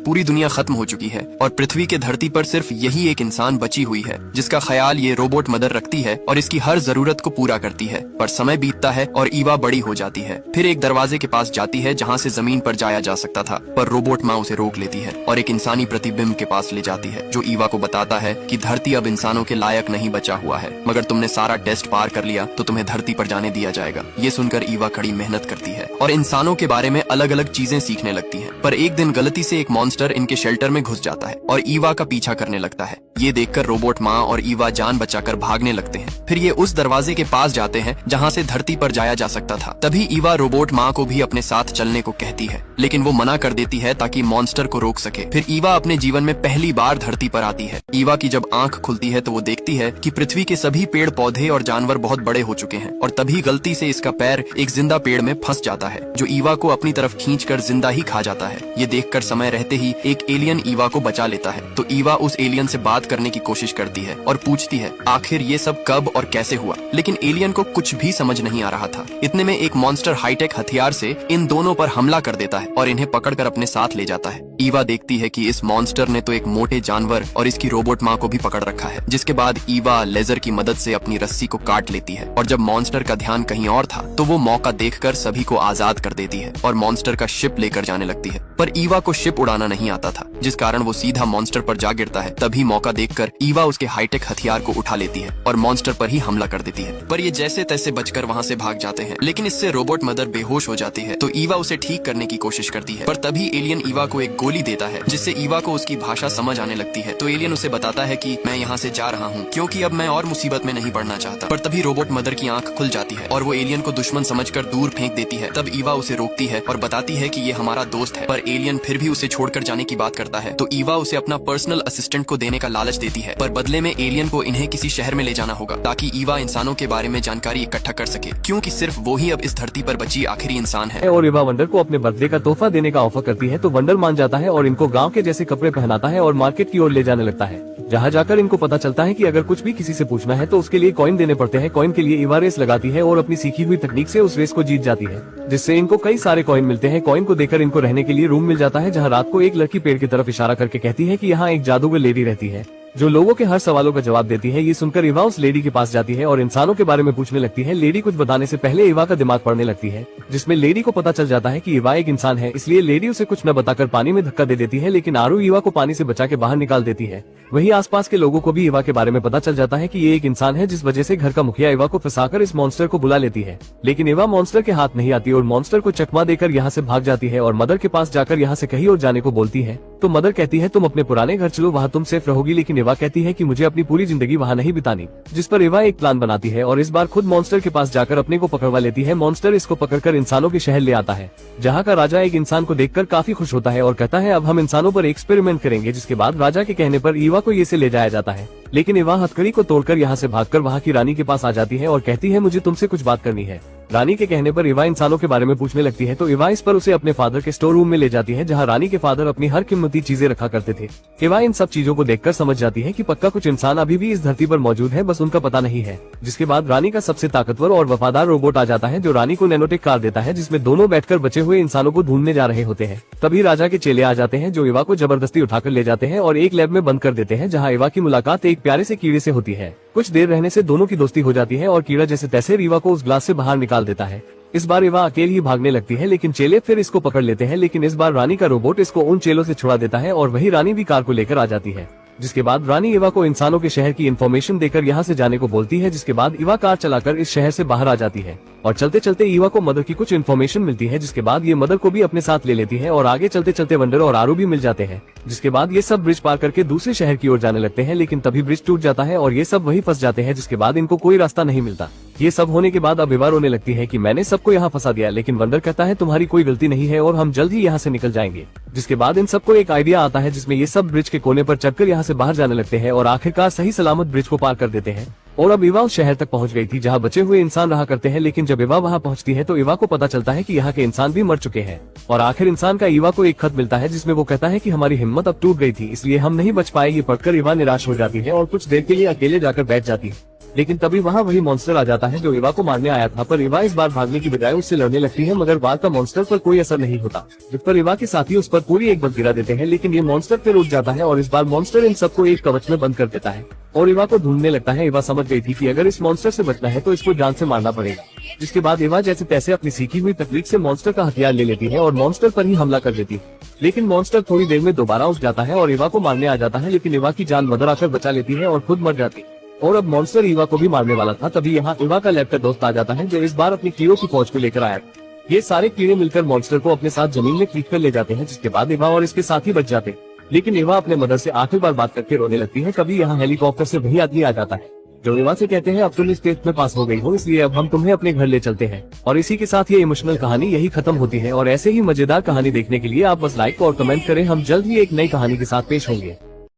पूरी दुनिया खत्म हो चुकी है और पृथ्वी के धरती पर सिर्फ यही एक इंसान बची हुई है जिसका ख्याल ये रोबोट मदर रखती है और इसकी हर जरूरत को पूरा करती है। पर समय बीतता है और ईवा बड़ी हो जाती है। फिर एक दरवाजे के पास जाती है जहाँ से जमीन पर जाया जा सकता था, पर रोबोट माँ उसे रोक लेती है और एक इंसानी प्रतिबिंब के पास ले जाती है जो ईवा को बताता है कि धरती अब इंसानों के लायक नहीं बचा हुआ है, मगर तुमने सारा टेस्ट पार कर लिया तो तुम्हें धरती पर जाने दिया जाएगा। ये सुनकर ईवा कड़ी मेहनत करती है और इंसानों के बारे में अलग अलग चीजें सीखने लगती है। पर एक दिन गलती से एक मॉन्स्टर इनके शेल्टर में घुस जाता है और ईवा का पीछा करने लगता है। ये देखकर रोबोट माँ और ईवा जान बचाकर भागने लगते हैं। फिर ये उस दरवाजे के पास जाते हैं जहाँ से धरती पर जाया जा सकता था। तभी ईवा रोबोट माँ को भी अपने साथ चलने को कहती है, लेकिन वो मना कर देती है ताकि मॉन्स्टर को रोक सके। फिर ईवा अपने जीवन में पहली बार धरती पर आती है। ईवा की जब आंख खुलती है तो वो देखती है कि पृथ्वी के सभी पेड़ पौधे और जानवर बहुत बड़े हो चुके हैं और तभी गलती से इसका पैर एक जिंदा पेड़ में फंस जाता है जो ईवा को अपनी तरफ खींचकर जिंदा ही खा जाता है। ये देखकर समय रहते ही एक एलियन ईवा को बचा लेता है। तो ईवा उस एलियन से बात करने की कोशिश करती है और पूछती है आखिर ये सब कब और कैसे हुआ, लेकिन एलियन को कुछ भी समझ नहीं आ रहा था। इतने में एक मॉन्स्टर हाईटेक हथियार से इन दोनों पर हमला कर देता है और इन्हें पकड़कर अपने साथ ले जाता है। ईवा देखती है कि इस मॉन्स्टर ने तो एक मोटे जानवर और इसकी रोबोट माँ को भी पकड़ रखा है। जिसके बाद ईवा लेजर की मदद से अपनी रस्सी को काट लेती है और जब मॉन्स्टर का ध्यान कहीं और था तो वो मौका देखकर सभी को आजाद कर देती है और मॉन्स्टर का शिप लेकर जाने लगती है। पर ईवा को शिप उड़ाना नहीं आता था, जिस कारण वो सीधा मॉन्स्टर पर जा गिरता है। तभी मौका देखकर ईवा उसके हाईटेक हथियार को उठा लेती है और मॉन्स्टर पर ही हमला कर देती है। पर ये जैसे तैसे बचकर वहाँ से भाग जाते हैं, लेकिन इससे रोबोट मदर बेहोश हो जाती है। तो ईवा उसे ठीक करने की कोशिश करती है, पर तभी एलियन ईवा को एक गोली देता है जिससे ईवा को उसकी भाषा समझ आने लगती है। तो एलियन उसे बताता है कि मैं यहाँ से जा रहा हूँ क्योंकि अब मैं और मुसीबत में नहीं पड़ना चाहता। पर तभी रोबोट मदर की आंख खुल जाती है और वो एलियन को दुश्मन समझकर दूर फेंक देती है। तब ईवा उसे रोकती है और बताती है कि ये हमारा दोस्त है, पर एलियन फिर भी उसे छोड़कर जाने की बात करता है। तो ईवा उसे अपना पर्सनल असिस्टेंट को देने का लालच देती है, पर बदले में एलियन को इन्हें किसी शहर में ले जाना होगा ताकि ईवा इंसानों के बारे में जानकारी इकट्ठा कर सके, क्योंकि सिर्फ वो ही अब इस धरती पर बची आखिरी इंसान है। और ईवा वंडर को अपने बर्थडे का तोहफा देने का ऑफर करती है तो वंडर मान जाता है और इनको गांव के जैसे कपड़े पहनाता है और मार्केट की ओर ले जाने लगता है, जहाँ जाकर इनको पता चलता है कि अगर कुछ भी किसी से पूछना है तो उसके लिए कॉइन देने पड़ते हैं। कॉइन के लिए ईवा रेस लगाती है और अपनी सीखी हुई तकनीक से उस रेस को जीत जाती है, जिससे इनको कई सारे कॉइन मिलते हैं। कॉइन को देकर इनको रहने के लिए रूम मिल जाता है, जहाँ रात को एक लड़की पेड़ की तरफ इशारा करके कहती है कि यहाँ एक जादूगर लेडी रहती है जो लोगों के हर सवालों का जवाब देती है। ये सुनकर ईवा उस लेडी के पास जाती है और इंसानों के बारे में पूछने लगती है। लेडी कुछ बताने से पहले ईवा का दिमाग पड़ने लगती है, जिसमें लेडी को पता चल जाता है कि ईवा एक इंसान है, इसलिए लेडी उसे कुछ न बताकर पानी में धक्का दे देती है। लेकिन आरू ईवा को पानी से बचा के बाहर निकाल देती है। वहीं आसपास के लोगों को भी ईवा के बारे में पता चल जाता है कि ये एक इंसान है, जिस वजह से घर का मुखिया ईवा को फंसाकर इस मॉन्स्टर को बुला लेती है। लेकिन ईवा मॉन्स्टर के हाथ नहीं आती और मॉन्स्टर को चकमा देकर यहाँ से भाग जाती है और मदर के पास जाकर यहाँ से कहीं और जाने को बोलती है। तो मदर कहती है तुम अपने पुराने घर चलो, वहाँ तुम सेफ रहोगी। लेकिन ईवा कहती है कि मुझे अपनी पूरी जिंदगी वहाँ नहीं बितानी, जिस पर ईवा एक प्लान बनाती है और इस बार खुद मॉन्स्टर के पास जाकर अपने को पकड़वा लेती है। मॉन्स्टर इसको पकड़कर इंसानों के शहर ले आता है, जहाँ का राजा एक इंसान को देखकर काफी खुश होता है और कहता है अब हम इंसानों पर एक्सपेरिमेंट करेंगे। जिसके बाद राजा के कहने पर ईवा को ये से ले जाया जाता है, लेकिन ईवा हथकड़ी को तोड़कर यहाँ से भागकर वहाँ की रानी के पास आ जाती है और कहती है मुझे तुमसे कुछ बात करनी है। रानी के कहने पर ईवा इंसानों के बारे में पूछने लगती है, तो ईवा इस पर उसे अपने फादर के स्टोर रूम में ले जाती है, जहाँ रानी के फादर अपनी हर कीमती चीजें रखा करते थे। ईवा इन सब चीजों को देखकर समझ जाती है कि पक्का कुछ इंसान अभी भी इस धरती पर मौजूद है, बस उनका पता नहीं है। जिसके बाद रानी का सबसे ताकतवर और वफादार रोबोट आ जाता है, जो रानी को नैनोटेक कार देता है, जिसमें दोनों बैठकर बचे हुए इंसानों को ढूंढने जा रहे होते हैं। तभी राजा के चेले आ जाते हैं, जो ईवा को जबरदस्ती उठाकर ले जाते हैं और एक लैब में बंद कर देते हैं, जहाँ ईवा की मुलाकात एक प्यारे से कीड़े से होती है। कुछ देर रहने से दोनों की दोस्ती हो जाती है और कीड़ा जैसे तैसे ईवा को उस ग्लास से बाहर निकाल देता है। इस बार ईवा अकेली ही भागने लगती है, लेकिन चेले फिर इसको पकड़ लेते हैं। लेकिन इस बार रानी का रोबोट इसको उन चेलों से छुड़ा देता है और वही रानी भी कार को लेकर आ जाती है। जिसके बाद रानी ईवा को इंसानों के शहर की इन्फॉर्मेशन देकर यहाँ से जाने को बोलती है। जिसके बाद ईवा कार चलाकर इस शहर से बाहर आ जाती है और चलते चलते ईवा को मदर की कुछ इन्फॉर्मेशन मिलती है। जिसके बाद ये मदर को भी अपने साथ ले लेती है और आगे चलते चलते वंडर और आरू भी मिल जाते हैं। जिसके बाद ये सब ब्रिज पार करके दूसरे शहर की ओर जाने लगते हैं, लेकिन तभी ब्रिज टूट जाता है और ये सब वहीं फंस जाते हैं। जिसके बाद इनको कोई रास्ता नहीं मिलता। ये सब होने के बाद अब ईवा रोने लगती है कि मैंने सबको यहाँ फंसा दिया, लेकिन वंडर कहता है तुम्हारी कोई गलती नहीं है और हम जल्द ही यहाँ से निकल जाएंगे। जिसके बाद इन सबको एक आइडिया आता है, जिसमें ये सब ब्रिज के कोने पर चढ़कर यहाँ से बाहर जाने लगते हैं और आखिरकार सही सलामत ब्रिज को पार कर देते हैं। और अब ईवा उस शहर तक पहुंच गई थी, जहाँ बचे हुए इंसान रहा करते हैं। लेकिन जब ईवा वहाँ पहुंचती है तो ईवा को पता चलता है कि यहाँ के इंसान भी मर चुके हैं। और आखिर इंसान का ईवा को एक खत मिलता है, जिसमें वो कहता है कि हमारी हिम्मत अब टूट गई थी, इसलिए हम नहीं बच पाए। ये पढ़कर ईवा निराश हो जाती है और कुछ देर के लिए अकेले जाकर बैठ जाती है। लेकिन तभी वहाँ वही मॉन्स्टर आ जाता है जो एवा को मारने आया था, पर एवा इस बार भागने की बजाय उससे लड़ने लगती है, मगर बार का मॉन्स्टर पर कोई असर नहीं होता, जिस पर एवा के साथी उस पर पूरी एक बल गिरा देते हैं। लेकिन ये मॉन्स्टर फिर उठ जाता है और इस बार मॉन्स्टर इन सबको एक कवच में बंद कर देता है और एवा को ढूंढने लगता है। एवा समझ गई थी कि अगर इस मॉन्स्टर से बचना है तो इसको जान से मारना पड़ेगा, जिसके बाद एवा जैसे तैसे अपनी सीखी हुई तकनीक से मॉन्स्टर का हथियार ले लेती है और मॉन्स्टर पर ही हमला कर देती है। लेकिन मॉन्स्टर थोड़ी देर में दोबारा उठ जाता है और एवा को मारने आ जाता है, लेकिन एवा की जान मदर आकर बचा लेती है और खुद मर जाती है। और अब मॉन्स्टर एवा को भी मारने वाला था, तभी यहाँ एवा का लैब का दोस्त आ जाता है जो इस बार अपनी कीड़ों की फौज को लेकर आया था। ये सारे कीड़े मिलकर मॉन्स्टर को अपने साथ जमीन में खींच कर ले जाते हैं, जिसके बाद एवा और इसके साथी बच जाते हैं। लेकिन एवा अपने मदर से आखिरी बार बात करके रोने लगती है। कभी यहाँ हेलीकॉप्टर से वही आदमी आ जाता है जो एवा से कहते हैं अब तुम इस टेस्ट में पास हो गई हो, इसलिए अब हम तुम्हें अपने घर ले चलते हैं। और इसी के साथ ये इमोशनल कहानी यही खत्म होती है। और ऐसे ही मजेदार कहानी देखने के लिए आप बस लाइक और कमेंट करें। हम जल्द ही एक नई कहानी के साथ पेश होंगे।